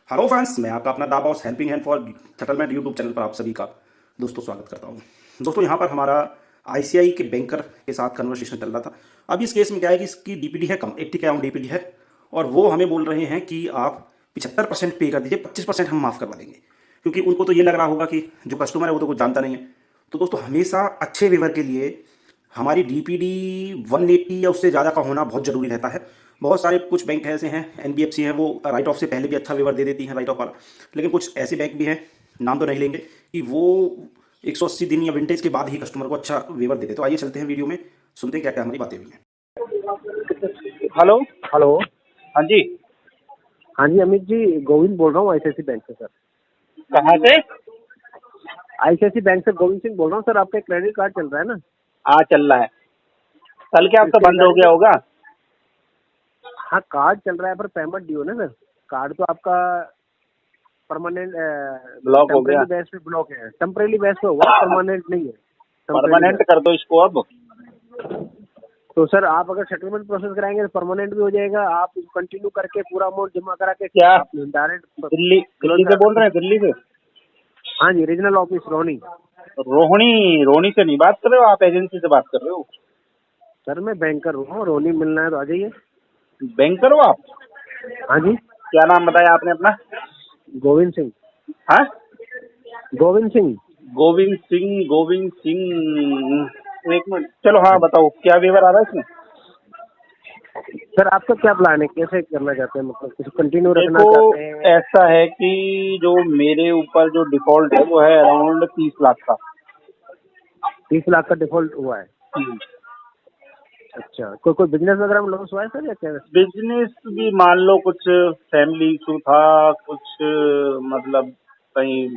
Hello friends, मैं आपका अपना दा boss helping hand for settlement YouTube channel पर आप सभी का दोस्तों स्वागत करता हूं। दोस्तों यहाँ पर हमारा आईसीआई के बैंकर के साथ कन्वर्सेशन चल रहा था। अब इस केस में क्या है कि इसकी डीपीडी है कम, 80 के अराउंड डीपीडी है, और वो हमें बोल रहे हैं कि आप 75% पे कर दीजिए, 25% हम माफ़ करवा देंगे, क्योंकि उनको तो ये लग रहा होगा कि जो कस्टमर है वो तो कुछ जानता नहीं है। तो दोस्तों हमेशा अच्छे व्यवहार के लिए हमारी डीपीडी 180 या उससे ज़्यादा का होना बहुत ज़रूरी रहता है। बहुत सारे कुछ बैंक ऐसे हैं, एनबीएफसी हैं, वो राइट ऑफ से पहले भी अच्छा व्यवहार दे देती हैं राइट ऑफ वाला। लेकिन कुछ ऐसे बैंक भी हैं, नाम तो नहीं लेंगे, कि वो 180 दिन या विंटेज के बाद ही कस्टमर को अच्छा व्यवहार देते। तो आइए चलते हैं वीडियो में, सुनते हैं क्या क्या हमारी बातें हुई हैं। हेलो। हेलो। हाँ जी। हाँ जी अमित जी, गोविंद बोल रहा हूँ आईसीआईसी बैंक से सर। कहाँ से? आईसीआईसी बैंक से गोविंद सिंह बोल रहा हूँ सर। आपका क्रेडिट कार्ड चल रहा है ना? हाँ चल रहा है। कल क्या आपका इसके बंद हो रिगार्डिंग गया होगा? हाँ कार्ड चल रहा है पर पेमेंट ड्यू है ना सर। कार्ड तो आपका परमानेंट ब्लॉक हो गया। टेम्परेरी बेस पे ब्लॉक है, टेम्परेरी बेस पे हुआ, परमानेंट नहीं है। Temporary permanent base. कर दो इसको अब। तो सर आप अगर सेटलमेंट प्रोसेस कराएंगे तो परमानेंट भी हो जाएगा। आप कंटिन्यू करके पूरा अमाउंट जमा करा के क्या आप डायरेक्ट दिल्ली से बोल रहे हैं? दिल्ली से? हाँ जी, रीजनल ऑफिस रोनी। रोहिणी से नहीं बात कर रहे हो आप? एजेंसी से बात कर रहे हो? सर मैं बैंकर हूँ, रोनी मिलना है तो आ जाइए। बैंकर हो आप? हाँ जी। क्या नाम बताया आपने अपना? गोविंद सिंह। हाँ, गोविंद सिंह। गोविंद सिंह। गोविंद सिंह, एक मिनट। चलो हाँ बताओ, क्या विवरण आ रहा है इसमें? सर आपका क्या प्लान है, कैसे करना चाहते हैं, मतलब कुछ कंटिन्यू रखना देखो, चाहते हैं? ऐसा है कि जो मेरे ऊपर जो डिफॉल्ट है वो है अराउंड 30 लाख का। 30 लाख का डिफॉल्ट हुआ है? अच्छा, कोई बिजनेस वगैरह में लॉस हुआ है सर या क्या? बिजनेस भी मान लो, कुछ फैमिली इशू था, कुछ मतलब कहीं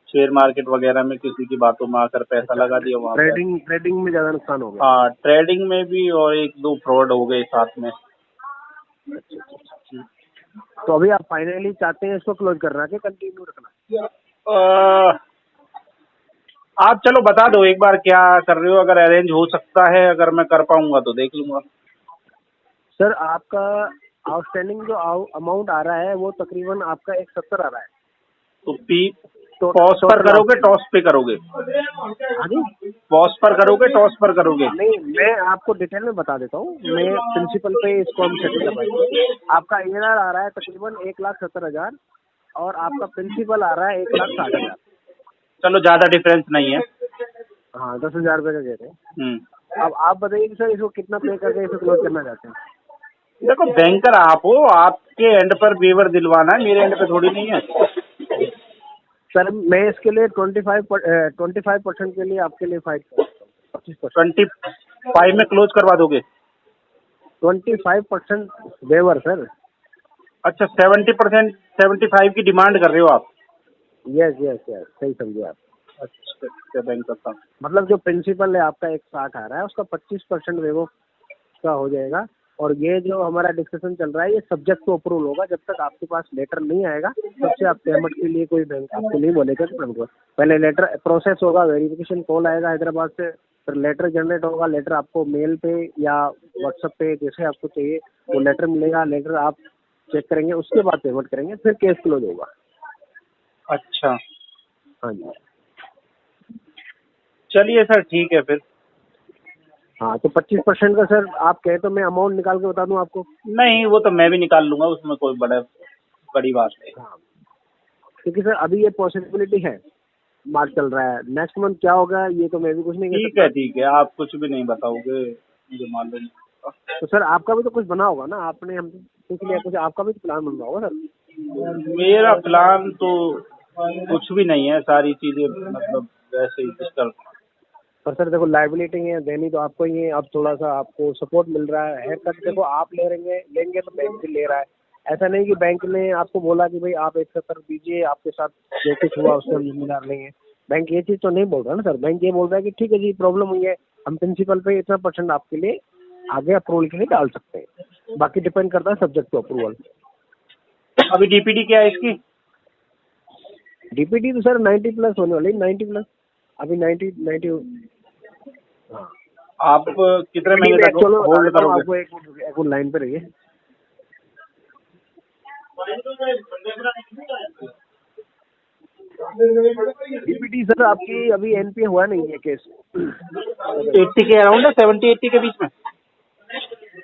शेयर मार्केट वगैरह में किसी की बातों में आकर पैसा अच्छा, लगा दिया वहाँ पे। ट्रेडिंग में ज्यादा नुकसान हो गया? हाँ, ट्रेडिंग में भी, और एक दो फ्रॉड हो गए साथ में। अच्छा अच्छा अच्छा। तो अभी आप फाइनली चाहते हैं इसको क्लोज करना कि कंटिन्यू रखना? आप चलो बता दो एक बार क्या कर रहे हो, अगर अरेंज हो सकता है, अगर मैं कर पाऊंगा तो देख लूंगा। सर आपका आउटस्टैंडिंग जो अमाउंट आ रहा है वो तकरीबन आपका 170 आ रहा है। तो पी तो पॉज पर करोगे, टॉस पे करोगे? हाँ जी। पॉज पर करोगे, टॉस पर करोगे? नहीं, मैं आपको डिटेल में बता देता हूँ। मैं प्रिंसिपल पे इसको हम सेटल करवाएंगे। आपका ARR आ रहा है तकरीबन 1,70,000 और आपका प्रिंसिपल आ रहा है 1,60,000। चलो ज्यादा डिफरेंस नहीं है। हाँ, 10,000 रुपये का दे रहे हैं। अब आप बताइए कि सर इसको कितना पे करके इसको क्लोज करना चाहते हैं? देखो, बैंकर आप हो, आपके एंड पर वेवर दिलवाना है, मेरे एंड पे थोड़ी नहीं है। सर मैं इसके लिए 25% के लिए आपके लिए फाइट कर सकता हूँ। 25%। 25 में क्लोज करवा दोगे? 25% वेवर सर। अच्छा, 70%, 75 की डिमांड कर रहे हो आप? यस यस यस, सही समझे आप। अच्छा, बैंकर साहब। मतलब जो प्रिंसिपल है आपका 1,60 आ रहा है, उसका 25% वेवर का हो जाएगा। और ये जो हमारा डिस्कशन चल रहा है ये सब्जेक्ट टू अप्रूवल होगा। जब तक आपके पास लेटर नहीं आएगा तब से आप पेमेंट के लिए कोई बैंक आपको नहीं बोलेगा कि पेमेंट। पहले लेटर प्रोसेस होगा, वेरिफिकेशन कॉल आएगा हैदराबाद से, फिर लेटर जनरेट होगा। लेटर आपको मेल पे या व्हाट्सएप पे जैसे आपको चाहिए वो लेटर मिलेगा। लेटर आप चेक करेंगे, उसके बाद पेमेंट करेंगे, फिर केस क्लोज होगा। अच्छा, हाँ जी। चलिए सर, ठीक है फिर। हाँ तो 25% का सर आप कहे तो मैं अमाउंट निकाल के बता दूं आपको? नहीं, वो तो मैं भी निकाल लूंगा, उसमें कोई बड़ी बात नहीं। हाँ, क्योंकि सर अभी ये पॉसिबिलिटी है, मार्च चल रहा है, नेक्स्ट मंथ क्या होगा ये तो मैं भी कुछ नहीं कह ठीक सकता। है, ठीक है, आप कुछ भी नहीं बताओगे, मुझे मालूम है। तो सर आपका भी तो कुछ बना होगा ना, आपने हम पूछ लिया कुछ, आपका भी तो प्लान बन रहा होगा सर। मेरा प्लान तो कुछ भी नहीं है, सारी चीजें मतलब वैसे ही चल। पर सर देखो, लाइबिलिटी है देनी तो आपको ही है। अब थोड़ा सा आपको सपोर्ट मिल रहा है कट। देखो आप लेंगे तो बैंक भी ले रहा है। ऐसा नहीं कि बैंक ने आपको बोला कि भाई आप 170 दीजिए, आपके साथ जो कुछ हुआ उससे हम जिम्मेदार नहीं है। बैंक ये चीज़ तो नहीं बोल रहा ना सर। बैंक ये बोल रहा है कि ठीक है जी, प्रॉब्लम हुई है, हम प्रिंसिपल पे इतना % आपके लिए आगे अप्रूवल के लिए डाल सकते हैं। बाकी डिपेंड करता है सब्जेक्ट टू अप्रूवल। अभी डीपीडी क्या है इसकी? डीपीडी तो सर 90+ होने वाली, 90+। अभी 90। हाँ, आप कितने महीने तक चलो बता होल्ड देता हूँ करोगे? आपको। एक लाइन पे रहिए। डीपीटी सर आपकी अभी एनपीए हुआ नहीं है केस। 80 के अराउंड है, 70-80 के बीच में?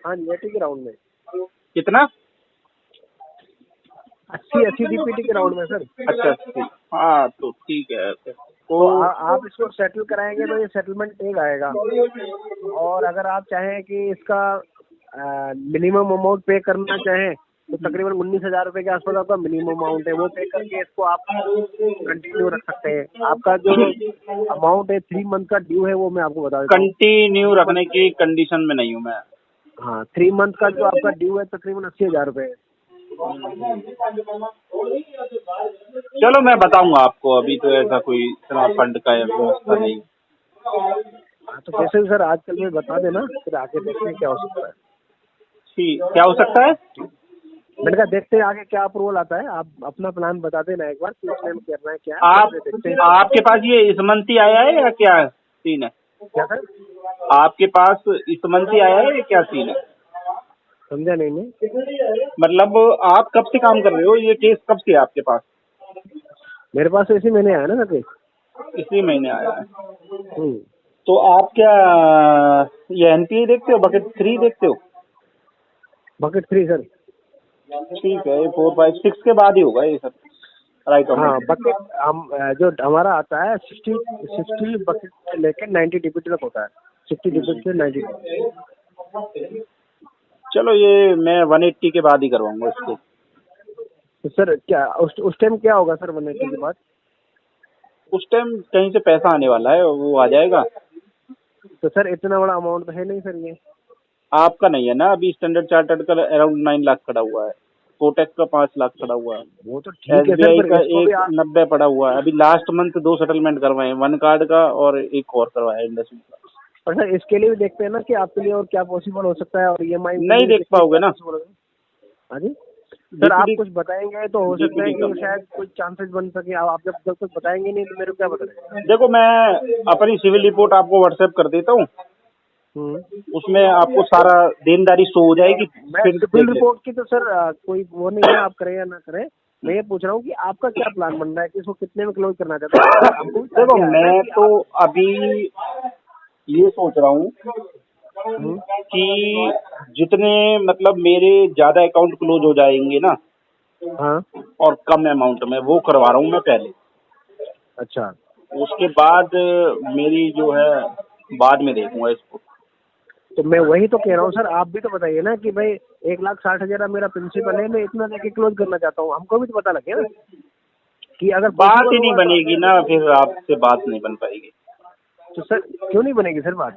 हाँ जी 80 के राउंड में, कितना? 80 डीपीटी के राउंड में सर। अच्छा अच्छा, हाँ तो ठीक है। तो आप इसको सेटल कराएंगे तो ये सेटलमेंट टैग आएगा, और अगर आप चाहें कि इसका मिनिमम अमाउंट पे करना चाहें तो तकरीबन 19,000 रुपये के आसपास आपका मिनिमम अमाउंट है, वो पे करके इसको आप कंटिन्यू रख सकते हैं। आपका जो अमाउंट है 3 मंथ का ड्यू है वो मैं आपको बता देता हूँ। कंटिन्यू रखने की कंडीशन में नहीं हूँ मैं। हाँ 3 मंथ का जो आपका ड्यू है तकरीबन 80,000 रुपये है। चलो मैं बताऊंगा आपको, अभी तो ऐसा कोई इतना फंड का व्यवस्था नहीं। हाँ तो जैसे भी सर आजकल में बता देना, फिर आगे देखते हैं क्या हो सकता है। ठीक, क्या हो सकता है? मैंने कहा देखते हैं आगे क्या अप्रूवल आता है, आप अपना प्लान बता देना एक बार, किस टाइम करना है क्या है, फिर देखते हैं। आपके पास ये इस मंथ ही आया है या क्या सीन है? क्या सर? आपके पास इस मंथ ही आया है या क्या सीन है? समझा नहीं मैं। मतलब आप कब से काम कर रहे हो, ये केस कब से है आपके पास? मेरे पास तो इसी महीने आया ना सर केस। इसी महीने आया है। तो आप क्या ये एनपीए देखते हो, बकेट 3 देखते हो? Bucket 3 sir. ठीक है, 4, 5, 6 के बाद ही होगा ये सब, राइट? हाँ बकेट हम जो हमारा आता है 60 बकेट से लेकर 90 डीपीटी तक होता है, 60 डीपीटी से 90। चलो ये मैं 180 के बाद ही करवाऊंगा इसको। तो सर क्या उस टाइम क्या होगा सर 180 के बाद? उस टाइम कहीं से पैसा आने वाला है, वो आ जाएगा। तो सर इतना बड़ा अमाउंट तो है नहीं सर ये। आपका नहीं है ना, अभी स्टैंडर्ड चार्टर्ड का अराउंड 9 लाख खड़ा हुआ है, कोटेक्स का 5 लाख खड़ा हुआ है, वो तो ठीक है सर, एसबीआई पर का इसको भी 190 पड़ा हुआ है। अभी लास्ट मंथ 2 सेटलमेंट करवाए हैं, 1 कार्ड का और एक और करवाया इंडस्ट्री का। पर सर इसके लिए भी देखते हैं ना कि आपके लिए और क्या पॉसिबल हो सकता है, और ईएमआई नहीं देख पाओगे ना। हाँ जी सर, आप कुछ बताएंगे तो हो सकता है कि DPD शायद कुछ चांसेस बन सके। आप जब तक बताएंगे नहीं तो मेरे को क्या पता लगेगा। देखो मैं अपनी सिविल रिपोर्ट आपको व्हाट्सएप कर देता हूँ, उसमें आपको सारा देनदारी शो हो जाएगी। मैं सिविल रिपोर्ट की तो सर कोई वो नहीं है, आप करें या ना करें। मैं ये पूछ रहा हूँ कि आपका क्या प्लान बन रहा है कि इसको कितने में क्लोज करना चाहते हैं? देखो मैं तो अभी ये सोच रहा हूँ कि जितने मतलब मेरे ज्यादा अकाउंट क्लोज हो जाएंगे ना, हाँ और कम अमाउंट में, वो करवा रहा हूँ मैं पहले। अच्छा, उसके बाद मेरी जो है बाद में देखूंगा इसको। तो मैं वही तो कह रहा हूँ सर, आप भी तो बताइए ना कि भाई 1,60,000 मेरा प्रिंसिपल है, मैं इतना देके क्लोज करना चाहता हूँ। हमको भी तो पता लगे ना कि अगर बात ही नहीं बनेगी ना, फिर आपसे बात नहीं बन पाएगी। तो सर क्यों नहीं बनेगी सर बात?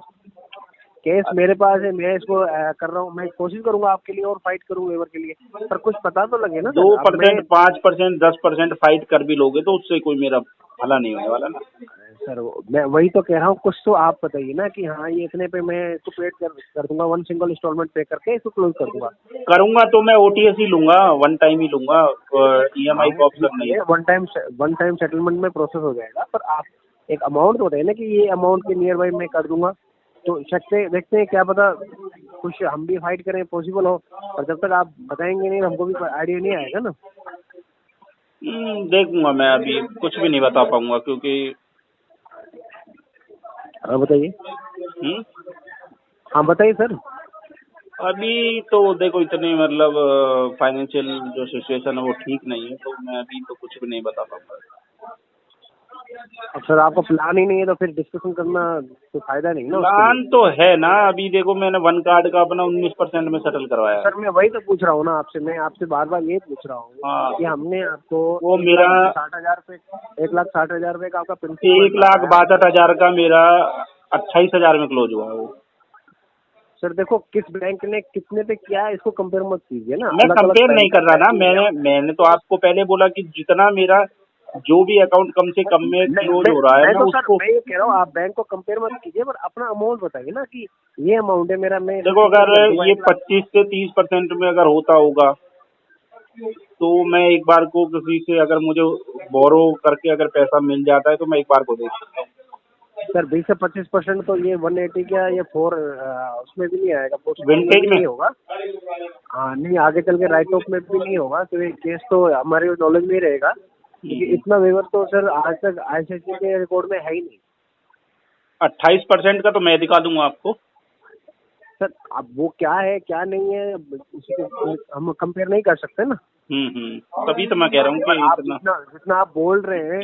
केस मेरे पास है, मैं इसको कर रहा हूँ, मैं कोशिश करूंगा आपके लिए और फाइट करूँ वेवर के लिए, पर कुछ पता तो लगे ना। 2%, 5%, 10% फाइट कर भी लोगे तो उससे कोई मेरा भला नहीं होने वाला ना सर। मैं वही तो कह रहा हूँ, कुछ तो आप बताइए ना कि हाँ ये इतने पे मैं इसको पेड कर दूंगा, 1 सिंगल इंस्टॉलमेंट पे करके इसको क्लोज कर दूंगा। करूंगा तो मैं ओटीएस ही लूंगा, 1 टाइम ही लूंगा, ईएमआई का ऑप्शन नहीं है। वन टाइम सेटलमेंट में प्रोसेस हो जाएगा, पर आप एक अमाउंट तो बताइए ना कि ये अमाउंट के नियर बाई मैं कर दूंगा। तो देखते हैं, क्या पता कुछ हम भी फाइट करें, पॉसिबल हो। और जब तक आप बताएंगे नहीं हमको भी आइडिया नहीं आएगा ना। देखूंगा मैं, अभी कुछ भी नहीं बता पाऊंगा क्योंकि। हाँ बताइए। हाँ बताइए सर। अभी तो देखो इतनी मतलब फाइनेंशियल जो सिचुएशन है वो ठीक नहीं है, तो मैं अभी तो कुछ भी नहीं बता पाऊंगा। अब सर आपका प्लान ही नहीं है तो फिर डिस्कशन करना तो फायदा नहीं ना। प्लान तो है ना, अभी देखो मैंने 1 कार्ड का अपना 19% में सेटल करवाया। सर मैं वही तो पूछ रहा हूँ ना आपसे, मैं आपसे बार बार ये पूछ रहा हूँ कि हमने आपको वो मेरा 1,60,000 रुपये, 1,60,000 रुपये का आपका प्रिंसिपल 1,62,000 का मेरा 28,000 में क्लोज हुआ है वो। सर देखो किस बैंक ने कितने पे किया है इसको कंपेयर मत कीजिए ना। मैं कंपेयर नहीं कर रहा ना, मैंने तो आपको पहले बोला कि जितना मेरा जो भी अकाउंट कम से कम में क्लोज हो रहा है मैं तो सर उसको। मैं ये कह रहा हूँ आप बैंक को कंपेयर मत कीजिए, पर अपना अमाउंट बताइए ना कि ये अमाउंट है मेरा। मैं देखो अगर ये 25 से 30% में अगर होता होगा तो मैं एक बार को किसी से अगर मुझे बोरो करके अगर पैसा मिल जाता है तो मैं एक बार को देख सकता हूँ। सर 20 से 25% तो ये 180 का ये 4 उसमें भी नहीं आएगा, विंटेज में नहीं होगा। हाँ नहीं, आगे चल के राइट ऑफ में भी नहीं होगा, तो ये केस तो हमारे नॉलेज में ही रहेगा। क्योंकि इतना वेवर तो सर आज तक आईसीआईसीआई के रिकॉर्ड में है ही नहीं 28% का तो मैं दिखा दूंगा आपको। सर। अब वो क्या है क्या नहीं है उसी को हम कंपेयर नहीं कर सकते ना। तभी तो मैं कह रहा हूँ पर कि आप इतना। जितना जितना आप बोल रहे हैं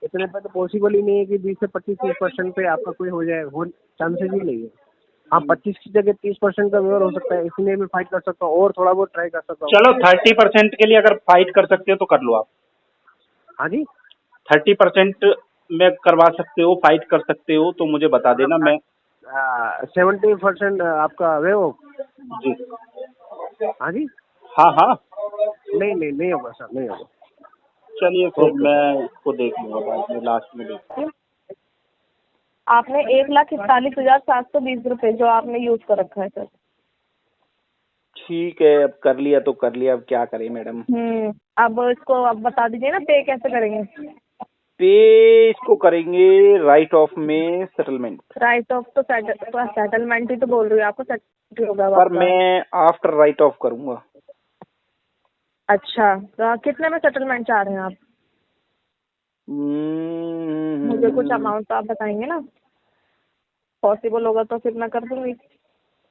इतने पे तो पॉसिबल ही नहीं है कि 20 से 25-30% पे आपका कोई हो जाए, हो चांसेस ही नहीं है। हाँ 25 की जगह 30% का वेवर हो सकता है, इसलिए मैं फाइट कर सकता हूँ और थोड़ा बहुत ट्राई कर सकता हूँ। चलो 30% के लिए अगर फाइट कर सकते हो तो कर लो आप। हाँ जी 30% में करवा सकते हो, फाइट कर सकते हो तो मुझे बता देना। मैं 70% आपका वेव। जी हाँ जी हाँ हाँ नहीं होगा सर, नहीं होगा। चलिए फिर ओके मैं इसको देख लूंगा बाद में, लास्ट में देख। आपने 1,41,720 रुपए जो आपने यूज कर रखा है सर। ठीक है, अब कर लिया तो कर लिया, अब क्या करें मैडम। अब इसको अब बता दीजिए ना पे कैसे करेंगे। पे इसको करेंगे राइट ऑफ में सेटलमेंट। राइट ऑफ तो सेटलमेंट ही तो बोल रही हूँ आपको, सेटलमेंट होगा पर आपका। मैं आफ्टर राइट ऑफ करूंगा। अच्छा तो कितने में सेटलमेंट चाह रहे हैं आप? मुझे कुछ अमाउंट तो आप बताएंगे ना, पॉसिबल होगा तो फिर मैं कर दूंगी।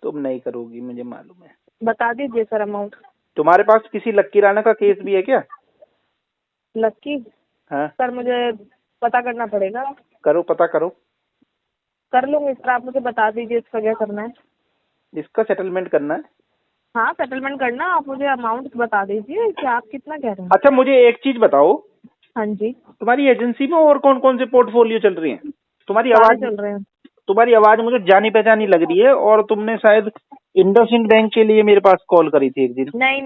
तुम नहीं करोगी मुझे मालूम है। बता दीजिए सर अमाउंट। तुम्हारे पास किसी लक्की राणा का केस भी है क्या? लक्की हाँ सर मुझे पता करना पड़ेगा। करो, पता करो। कर लूंगी सर, आप मुझे बता दीजिए इसका क्या करना है। इसका सेटलमेंट करना है। हाँ सेटलमेंट करना, आप मुझे अमाउंट बता दीजिए कि आप कितना कह रहे हैं। अच्छा मुझे एक चीज बताओ, हाँ जी तुम्हारी एजेंसी में और कौन कौन से पोर्टफोलियो चल रही हैं? तुम्हारी सारे आवाज चल रहे हैं। तुम्हारी आवाज मुझे जानी पहचानी लग रही है, और तुमने शायद इंडसइंड बैंक के लिए मेरे पास कॉल करी थी एक दिन। नहीं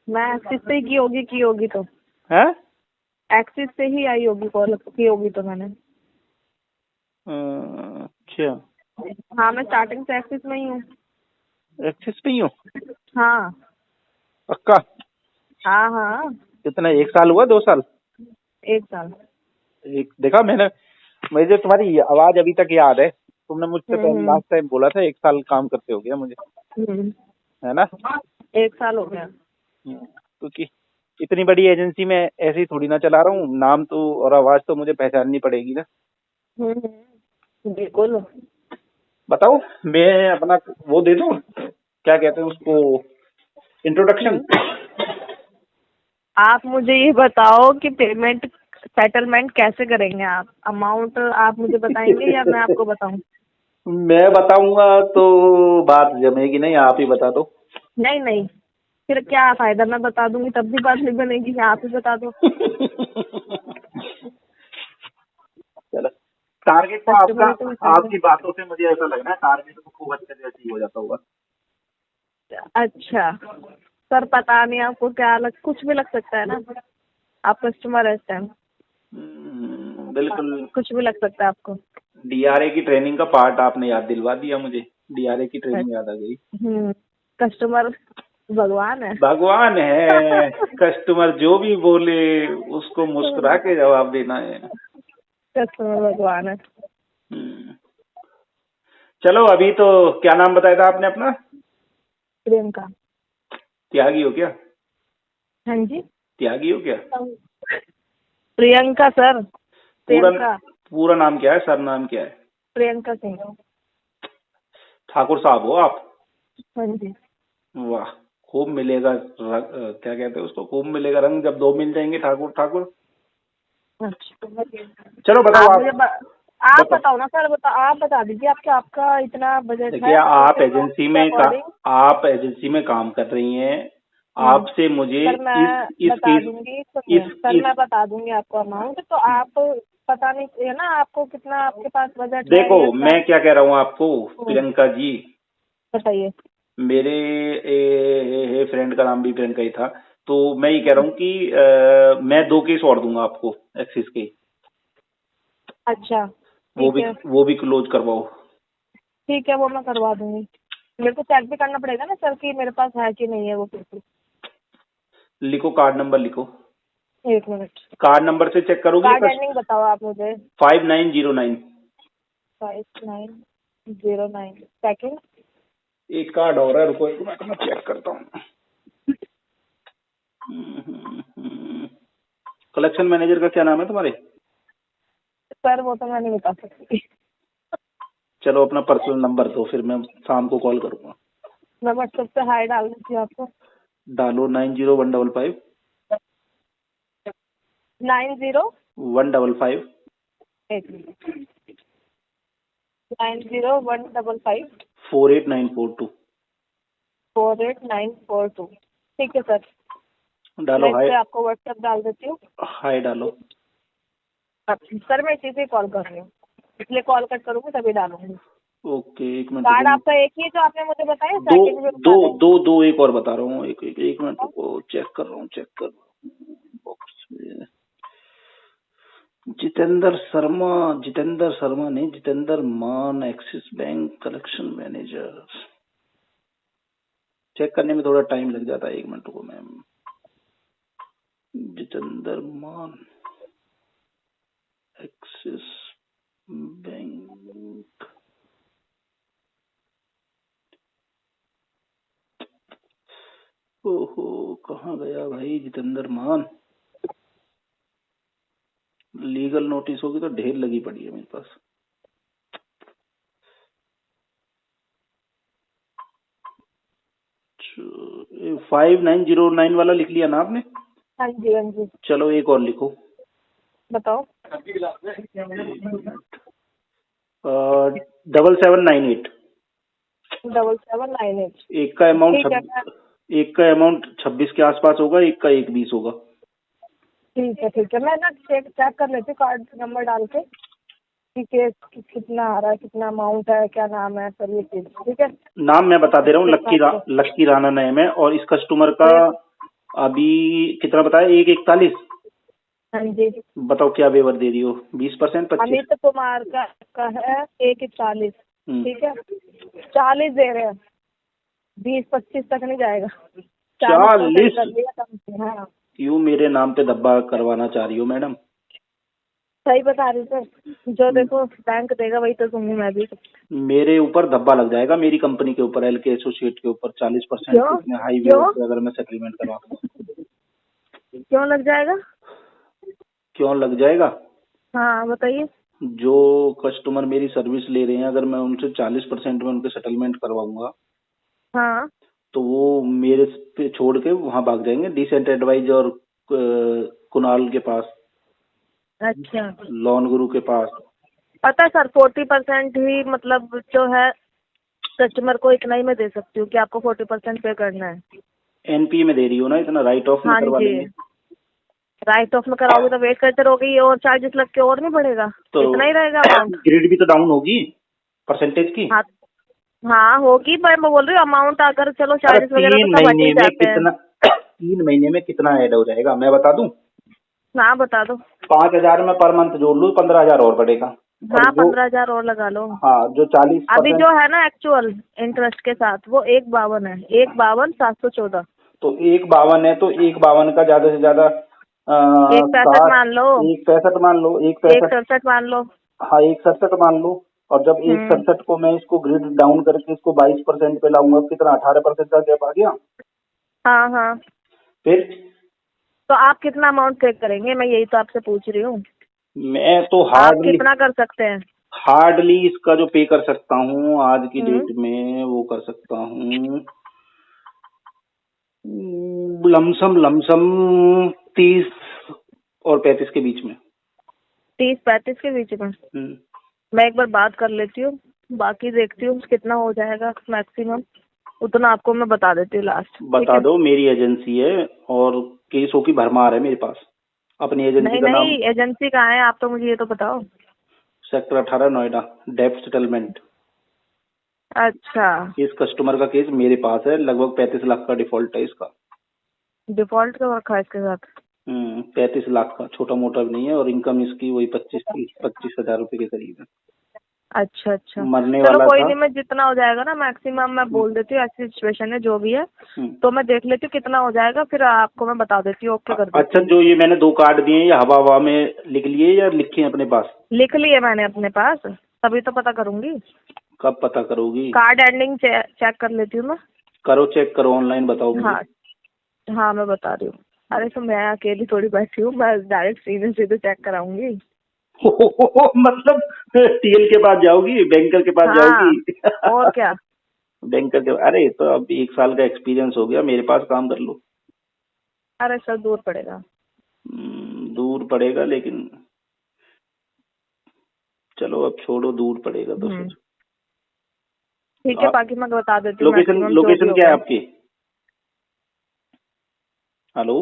मैं एक्सिस से ही की होगी तो है? एक्सिस से ही आई होगी, कॉल की होगी तो मैंने। अच्छा, हाँ मैं स्टार्टिंग से एक्सिस में ही हूँ। एक्सिस पे ही हो? हाँ पक्का? हाँ कितना, 1 साल हुआ, 2 साल? 1 साल। एक देखा मैंने, मुझे तुम्हारी आवाज अभी तक याद है। तुमने मुझसे पहले लास्ट टाइम बोला था 1 साल काम करते हो गया मुझे, है ना? 1 साल हो गया। क्योंकि इतनी बड़ी एजेंसी में ऐसे ही थोड़ी ना चला रहा हूँ, नाम तो और आवाज तो मुझे पहचाननी पड़ेगी ना। बिल्कुल। बताओ, मैं अपना वो दे दूँ, क्या कहते हैं उसको, इंट्रोडक्शन। आप मुझे ये बताओ कि पेमेंट सेटलमेंट कैसे करेंगे आप? अमाउंट आप मुझे बताएंगे या मैं आपको बताऊं? मैं बताऊंगा तो बात जमेगी नहीं, आप ही बता दो। नहीं फिर क्या फायदा, मैं बता दूंगी तब भी बात नहीं बनेगी, आप ही बता दो। चलो, टारगेट तो आपका, कस्टमर तो बताइए। आपकी बातों से मुझे ऐसा लग रहा है टारगेट तो खूब अच्छे से अचीव हो जाता होगा। अच्छा सर पता नहीं आपको क्या कुछ भी लग सकता है ना, आप कस्टमर है इस टाइम। बिल्कुल। कुछ भी लग सकता है आपको। डीआरए की ट्रेनिंग का पार्ट आपने याद दिलवा दिया मुझे, डीआरए की ट्रेनिंग याद आ गई। कस्टमर भगवान है। भगवान है, कस्टमर जो भी बोले उसको मुस्कुरा के जवाब देना है। कस्टमर भगवान है। चलो, अभी तो क्या नाम बताया था आपने अपना? प्रियंका। त्यागी हो क्या? हाँ जी त्यागी हो क्या? प्रियंका सर, प्रियंका। पूरा नाम क्या है, सरनाम क्या है? प्रियंका सिंह। ठाकुर साहब हो आप? हाँ जी। वाह, खूब मिलेगा क्या कहते हैं उसको, खूब मिलेगा रंग जब दो मिल जाएंगे ठाकुर ठाकुर। अच्छा चलो बताओ आप आप। मुझे आप बताओ ना सर, आप बता दीजिए आपका इतना बजट देखिए, है तो आप फिर मैं एजेंसी उसके में अकॉर्डिंग। आप एजेंसी में काम कर रही हैं, आपसे मुझे सर मैं इस बता दूंगी, सुनिए सर मैं इस बता दूंगी आपको अमाउंट, तो आप पता नहीं है ना आपको कितना आपके पास बजट है देखो या क्या? मैं क्या कह रहा हूँ आपको, प्रियंका जी, बताइए। मेरे फ्रेंड का नाम भी प्रियंका ही था, तो मैं ये कह रहा हूँ कि मैं 2 केस और दूंगा आपको एक्सिस के। अच्छा ठीक है। वो भी क्लोज करवाओ। ठीक है वो मैं करवा दूंगी। मेरे को चेक भी करना पड़ेगा ना सर कि मेरे पास है कि नहीं है वो पेपर। लिखो, कार्ड नंबर लिखो। 1 मिनट। कार्ड नंबर से चेक करोगे? कार्ड एंडिंग बताओ आप मुझे। 5909। 5909 सेकंड। एक कार्ड और है, रुको एक मिनट मैं चेक करता हूँ। कलेक्शन मैनेजर का क्या नाम है तुम्हारे? सर वो तो मैं नहीं बता सकती। चलो अपना पर्सनल नंबर दो, फिर मैं शाम को कॉल करूंगा। मैं व्हाट्सएप पे हाई डाल देती हूँ आपको। डालो 90155155 90 एक मिनट 90155 48942। 48942। ठीक है सर, डालो मैं इस हाय। पे आपको व्हाट्सएप डाल देती हूँ। हाय डालो। सर मैं इसी से कॉल कर रही हूँ, इसलिए कॉल कट करूंगी तभी डालूंगी। ओके एक मिनट कार्ड रुको। आपका एक ही है जो आपने मुझे बताया, दो सेकंड भी दो बता दें? दो दो एक और बता रहा हूँ। एक मिनट रुको, चेक कर रहा हूँ बॉक्स में। जितेंद्र शर्मा नहीं, Jitendra Maan, Axis bank collection manager. Check करने में थोड़ा टाइम लग जाता है, एक मिनट रुको ma'am. Jitendra Maan, Axis bank. ओहो कहाँ गया भाई जितेंद्र मान। लीगल नोटिस होगी तो ढेर लगी पड़ी है मेरे पास। 5909 वाला लिख लिया ना आपने? हाँ जी हाँ जी, चलो एक और लिखो। बताओ। 7798। 7798। एक का अमाउंट ठीक है मैं, एक का अमाउंट 26 के आसपास होगा, एक का 120 होगा। ठीक है मैं ना चेक कर लेती हूँ कार्ड नंबर डाल के कि केस कितना आ रहा है, कितना अमाउंट है, क्या नाम है, सर ये चीज ठीक है। नाम मैं बता दे रहा हूँ, आपको लक्की राणा नाम है। और इस कस्टमर का अभी कितना बताया? 141। हाँ जी, बताओ क्या वेवर दे रही हो? 20%, 25? अमित कुमार का है 141। ठीक है 40 दे रहे हैं, 20-25 तक नहीं जाएगा। 40% कर 40? लिया कम। हाँ क्यों मेरे नाम पे धब्बा करवाना चाह रही हो मैडम? सही बता रही सर, जो देखो बैंक देगा वही तो दूंगी मैं भी। मेरे ऊपर धब्बा लग जाएगा, मेरी कंपनी के ऊपर, एलके एसोसिएट के ऊपर 40% क्यों इतने हाई क्यों वेवर पे अगर मैं सेटलमेंट करवा दूंगा। क्यों लग जाएगा? क्यों लग जाएगा? हाँ बताइए। जो कस्टमर मेरी सर्विस ले रहे हैं, अगर मैं उनसे 40% में उनके सेटलमेंट करवाऊंगा हाँ तो वो मेरे पे छोड़ के वहां भाग जाएंगे डिसेंट एडवाइज और कुणाल के पास, अच्छा, लोन गुरु के पास। पता है सर 40% ही मतलब जो है कस्टमर को इतना ही मैं दे सकती हूँ कि आपको 40% पे करना है। एनपी में दे रही हो ना इतना, राइट ऑफ में हाँ करवा जी, लेंगे। राइट ऑफ में कराओगे तो वेट करते रहोगे, ये और चार्जेस लग के और नहीं बढ़ेगा, तो इतना ही रहेगा अमाउंट। ग्रेड भी तो डाउन होगी परसेंटेज की। हाँ हाँ होगी, पर मैं बोल रही हूँ अमाउंट अगर चलो अरे चार्जेस वगैरह तो सब हट ही जाते हैं। 3 महीने में कितना ऐड हो जाएगा मैं बता दूं? हाँ बता दो। 5,000 में पर मंथ जोड़ लूं, 15,000 और बढ़ेगा। और हाँ जो 15,000 और लगा लो। हाँ जो अभी 40%, जो है ना एक्चुअल इंटरेस्ट के साथ वो 1,52 है, 1,52,714। तो 1,52 है तो 1,52 का ज्यादा से ज्यादा 1,65 मान लो, 1,65 मान लो, 1,65। 1,67 मान लो। हाँ 1,67 मान लो। और जब हम्म 1,67 को मैं इसको ग्रिड डाउन करके इसको 22% पे लाऊंगा, कितना 18% का गैप आ गया। हाँ हाँ, फिर तो आप कितना अमाउंट पे करेंगे, मैं यही तो आपसे पूछ रही हूँ। मैं तो आप कितना कर सकते हैं? हार्डली इसका जो पे कर सकता हूँ आज की हम्म डेट में वो कर सकता हूँ लमसम 30 और 35 के बीच में। 30-35 के बीच में। हम्म, मैं एक बार बात कर लेती हूँ, बाकी देखती हूँ कितना हो जाएगा मैक्सिमम, उतना आपको मैं बता देती हूँ लास्ट। ठीक बता है? दो। मेरी एजेंसी है और केसों की भरमार है मेरे पास। अपनी एजेंसी नहीं का नाम नहीं, एजेंसी कहाँ है, आप तो मुझे ये तो बताओ। सेक्टर 18 नोएडा, डेप्ट सेटलमेंट। अच्छा, इस कस्टमर का केस मेरे पास है, लगभग 35 लाख का डिफॉल्ट है इसका। डिफॉल्ट क्यों रखा है इसके साथ? 35 लाख का, छोटा मोटा भी नहीं है। और इनकम इसकी वही 25,000 रुपए के करीब है। अच्छा अच्छा, मरने चलो वाला कोई था। नहीं, मैं जितना हो जाएगा ना मैक्सिमम मैं बोल देती हूँ, ऐसी सिचुएशन है जो भी है, हम्म। तो मैं देख लेती हूँ कितना हो जाएगा, फिर आपको मैं बता देती हूँ, ओके कर देती अच्छा, हूँ। जो ये मैंने 2 कार्ड दिए हैं ये हवा हवा में लिख लिए या लिखे हैं अपने पास? लिख लिए मैंने अपने पास, तभी तो पता करूंगी। कब पता करोगी? कार्ड एंडिंग चेक कर लेती हूँ मैं। करो, चेक करो, ऑनलाइन बताओ मुझे। हाँ हाँ मैं बता रही हूँ। अरे तो मैं अकेली थोड़ी बैठी हूँ, मैं डायरेक्ट सीधे सीधे चेक कराऊंगी। मतलब टीएल के पास जाओगी, बैंकर के पास हाँ, जाओगी? और क्या। बैंकर के, अरे तो अब 1 साल का एक्सपीरियंस हो गया, मेरे पास काम कर लो। अरे सर दूर पड़ेगा। दूर पड़ेगा, लेकिन चलो अब छोड़ो, दूर पड़ेगा तो फिर ठीक है, आप बाकी मैं बता देती हूँ लोकेशन मैक्सिमम जो भी लोकेशन क्या है होगा। आपकी? हेलो,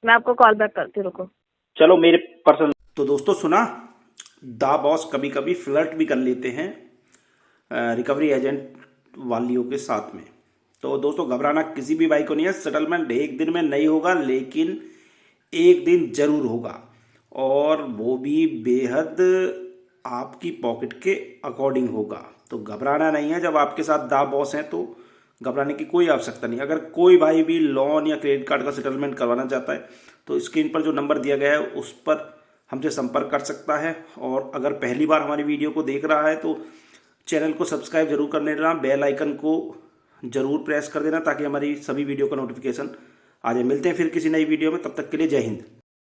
मैं आपको कॉल बैक करती हूँ, रुको। चलो मेरे पर्सनल। तो दोस्तों सुना, दा बॉस कभी कभी फ्लर्ट भी कर लेते हैं रिकवरी एजेंट वालियों के साथ में। तो दोस्तों घबराना किसी भी भाई को नहीं है। सेटलमेंट एक दिन में नहीं होगा, लेकिन एक दिन जरूर होगा, और वो भी बेहद आपकी पॉकेट के अकॉर्डिंग होगा। तो घबराना नहीं है। जब आपके साथ दा बॉस हैं तो घबराने की कोई आवश्यकता नहीं। अगर कोई भाई भी लोन या क्रेडिट कार्ड का सेटलमेंट करवाना चाहता है तो स्क्रीन पर जो नंबर दिया गया है उस पर हमसे संपर्क कर सकता है। और अगर पहली बार हमारी वीडियो को देख रहा है तो चैनल को सब्सक्राइब जरूर कर लेना, बेल आइकन को जरूर प्रेस कर देना ताकि हमारी सभी वीडियो का नोटिफिकेशन आ जाए। मिलते हैं फिर किसी नई वीडियो में, तब तक के लिए जय हिंद।